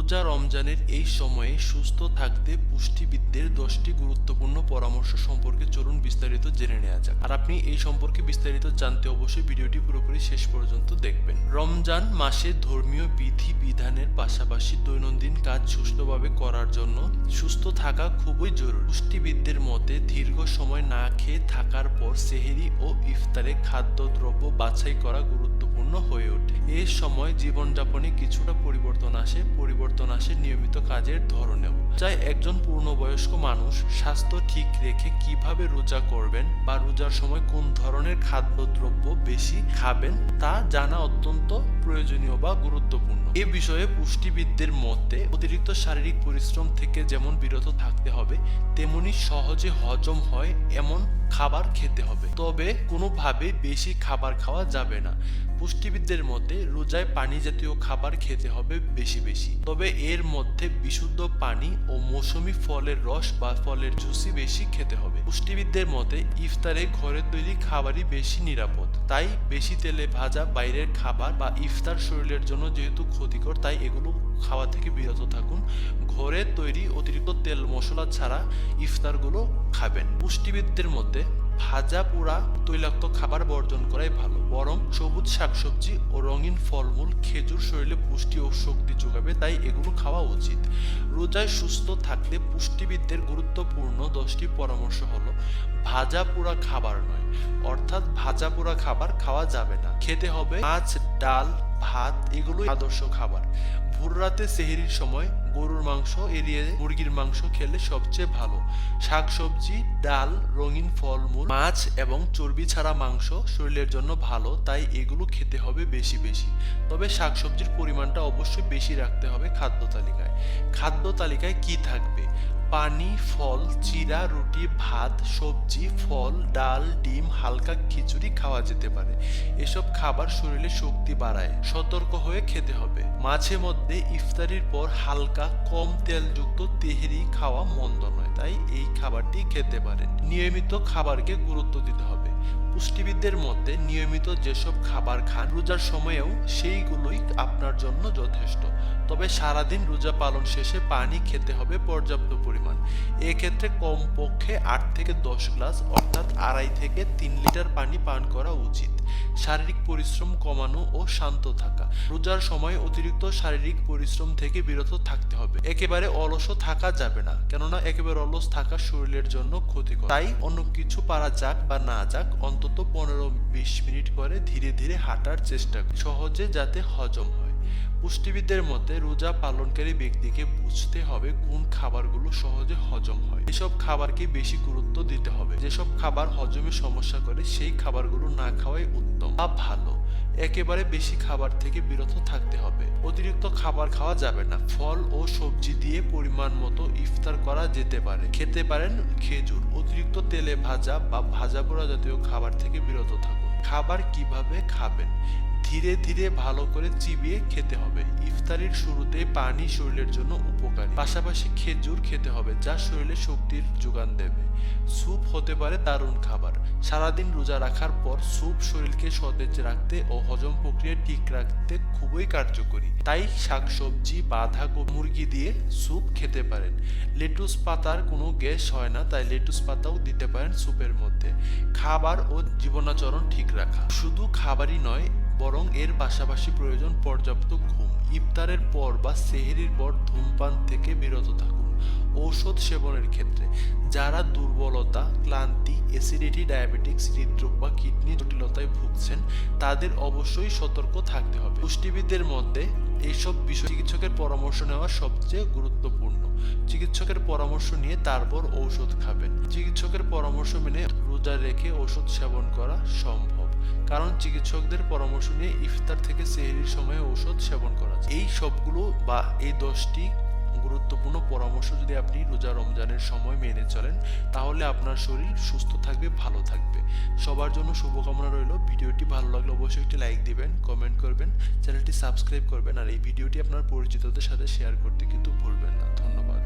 রোজা রমজানের এই সময়ে সুস্থ থাকতে পুষ্টিবিদদের 10টি গুরুত্বপূর্ণ পরামর্শ সম্পর্কে চলুন বিস্তারিত জেনে নেওয়া যাক। আর আপনি এই সম্পর্কে বিস্তারিত জানতে অবশ্যই ভিডিওটি পুরোপুরি শেষ পর্যন্ত দেখবেন। রমজান মাসে ধর্মীয় বিধি বিধানের পাশাপাশি দৈনন্দিন কাজ সুষ্ঠুভাবে করার জন্য সুস্থ থাকা খুবই জরুরি। পুষ্টিবিদদের মতে দীর্ঘ সময় না খেয়ে থাকার পর সেহরি ও ইফতারে খাদ্যদ্রব্য বাছাই করা গুরুত্বপূর্ণ হয়ে ওঠে। এ সময় জীবনযাপনে কিছুটা পরিবর্তন আসে নিয়মিত কাজের ধরনেও। চাই একজন পূর্ণবয়স্ক মানুষ স্বাস্থ্য ঠিক রেখে কিভাবে রোজা করবেন বা রোজার সময় কোন ধরনের খাদ্যদ্রব্য বেশি খাবেন তা জানা অত্যন্ত প্রয়োজনীয় বা গুরুত্বপূর্ণ। এ বিষয়ে পুষ্টিবিদদের মতে অতিরিক্ত শারীরিক পরিশ্রম থেকে যেমন বিরত থাকতে হবে, তেমনি সহজে হজম হয় এমন খাবার খেতে হবে, তবে কোনোভাবে বেশি খাবার খাওয়া যাবে না। পুষ্টিবিদদের মতে রোজায় পানি জাতীয় খাবার খেতে হবে বেশি বেশি, তবে এর মধ্যে বিশুদ্ধ পানি ও মৌসুমী ফলের রস বা ফলের জুসই বেশি খেতে হবে। পুষ্টিবিদদের মতে ইফতারে ঘরে তৈরি খাবারই বেশি নিরাপদ, তাই বেশি তেলে ভাজা বাইরের খাবার বা ইফতার শরীরের জন্য যেহেতু ক্ষতিকর, তাই এগুলো খাওয়া থেকে বিরত থাকুন। ঘরে তৈরি অতিরিক্ত তেল মশলা ছাড়া ইফতারগুলো খাবেন। পুষ্টিবিদদের মতে ভাজা পোড়া তৈলাক্ত খাবার বর্জন করাই ভালো, বরং সবুজ শাকসবজি ও রঙিন ফলমূল খেজুর শরীরে পুষ্টি ও শক্তি যোগাবে, তাই এগুলো খাওয়া উচিত। রোজায় সুস্থ থাকতে পুষ্টিবিদদের গুরুত্বপূর্ণ 10টি পরামর্শ হলো: ভাজা পোড়া খাবার নয়, অর্থাৎ ভাজা পোড়া খাবার খাওয়া যাবে না। খেতে হবে মাছ, ডাল, ভাত, এগুলো আদর্শ খাবার। ভোর রাতে সেহরির সময় গরুর মাংস এড়িয়ে মুরগির মাংস খেলে সবচেয়ে ভালো। শাকসবজি, ডাল, রঙিন ফলমূল, মাছ এবং চর্বি ছাড়া মাংস শরীরের জন্য ভালো, তাই এগুলো খেতে হবে বেশি বেশি। তবে শাকসবজির পরিমাণটা অবশ্যই বেশি রাখতে হবে খাদ্য তালিকায় কি থাকবে? পানি, ফল, চিরা, রুটি, ভাত, সবজি, ফল, ডাল, ডিম, হালকা খিচুড়ি খাওয়া যেতে পারে। এসব খাবার শরীরে শক্তি বাড়ায়, সতর্ক হয়ে খেতে হবে। মাঝে মধ্যে ইফতারির পর হালকা কম তেলযুক্ত তেহরি খাওয়া মন্দ নয়, তাই এই খাবারটি খেতে পারেন। নিয়মিত খাবারকে গুরুত্ব দিতে হবে। পুষ্টিবিদদের মতে নিয়মিত যেসব খাবার খান রোজার সময়েও সেইগুলোই আপনার জন্য যথেষ্ট, তবে সারাদিন রোজা পালন শেষে পানি খেতে হবে পর্যাপ্ত পরিমাণ। এক্ষেত্রে কমপক্ষে 8 থেকে 10 গ্লাস অর্থাৎ 2.5 থেকে 3 লিটার পানি পান করা উচিত। শারীরিক পরিশ্রম কমানো ও শান্ত থাকা। রোজার সময় অতিরিক্ত শারীরিক পরিশ্রম থেকে বিরত থাকতে হবে। একেবারে অলস থাকা যাবে না, কেননা একেবারে অলস থাকা শরীরের জন্য ক্ষতিকর। তাই অন্য কিছু পারা যাক বা না যাক, অন্তত 15-20 মিনিট করে ধীরে ধীরে হাঁটার চেষ্টা করুন, সহজে যাতে হজম হয়। পুষ্টিবিদদের মতে রোজা পালনকারী ব্যক্তিকে বুঝতে হবে কোন খাবারগুলো সহজে হজম হয়, এসব খাবারকে বেশি গুরুত্ব দিতে হবে। যেসব খাবার হজমে সমস্যা করে সেই খাবারগুলো না খাওয়াই উত্তম বা ভালো। একেবারে বেশি খাবার থেকে বিরত থাকতে হবে। অতিরিক্ত খাবার খাওয়া যাবে না। ফল ও সবজি দিয়ে পরিমাণ মতো ইফতার করা যেতে পারে। খেতে পারেন খেজুর। অতিরিক্ত তেলে ভাজা বা ভাজা পোড়া জাতীয় খাবার থেকে বিরত থাকুন। খাবার কিভাবে খাবেন? ধীরে ধীরে ভালো করে চিবিয়ে খেতে হবে। ইফতারির শুরুতে পানি শরীরের জন্য উপকারী, পাশাপাশি খেজুর খেতে হবে যা শরীরে শক্তির যোগান দেবে। স্যুপ হতে পারে দারুণ খাবার। সারাদিন রোজা রাখার পর স্যুপ শরীরকে সতেজ রাখতে ও হজম প্রক্রিয়া ঠিক রাখতে খুবই কার্যকরী, তাই শাকসবজি, বাঁধাকপি, মুরগি দিয়ে স্যুপ খেতে পারেন। লেটুস পাতার কোনো গ্যাস হয় না, তাই লেটুস পাতাও দিতে পারেন স্যুপের মধ্যে। খাবার ও জীবনাচরণ ঠিক রাখা শুধু খাবারই নয়, বরং এর পাশাপাশি প্রয়োজন পর্যাপ্ত ঘুম। ইফতারের পর বা সেহরির পর ধূমপান থেকে বিরত থাকুন। ঔষধ সেবনের ক্ষেত্রে যারা দুর্বলতা, ক্লান্তি, অ্যাসিডিটি, ডায়াবেটিক্স, হৃদরোগ বা কিডনি জটিলতায় ভুগছেন তাদের অবশ্যই সতর্ক থাকতে হবে। পুষ্টিবিদদের মধ্যে এইসব বিষয় চিকিৎসকের পরামর্শ নেওয়া সবচেয়ে গুরুত্বপূর্ণ। চিকিৎসকের পরামর্শ নিয়ে তারপর ঔষধ খাবেন। চিকিৎসকের পরামর্শ মেনে রোজা রেখে ঔষধ সেবন করা সম্ভব, কারণ চিকিৎসকদের পরামর্শ নিয়ে ইফতার থেকে সেহরির সময় ঔষধ সেবন করা যায়। এই সবগুলো বা এই 10টি গুরুত্বপূর্ণ পরামর্শ যদি আপনি রোজা রমজানের সময় মেনে চলেন, তাহলে আপনার শরীর সুস্থ থাকবে, ভালো থাকবে। সবার জন্য শুভকামনা রইল। ভিডিওটি ভালো লাগলে অবশ্যই একটি লাইক দিবেন, কমেন্ট করবেন, চ্যানেলটি সাবস্ক্রাইব করবেন, আর এই ভিডিওটি আপনার পরিচিতদের সাথে শেয়ার করতে কিন্তু ভুলবেন না। ধন্যবাদ।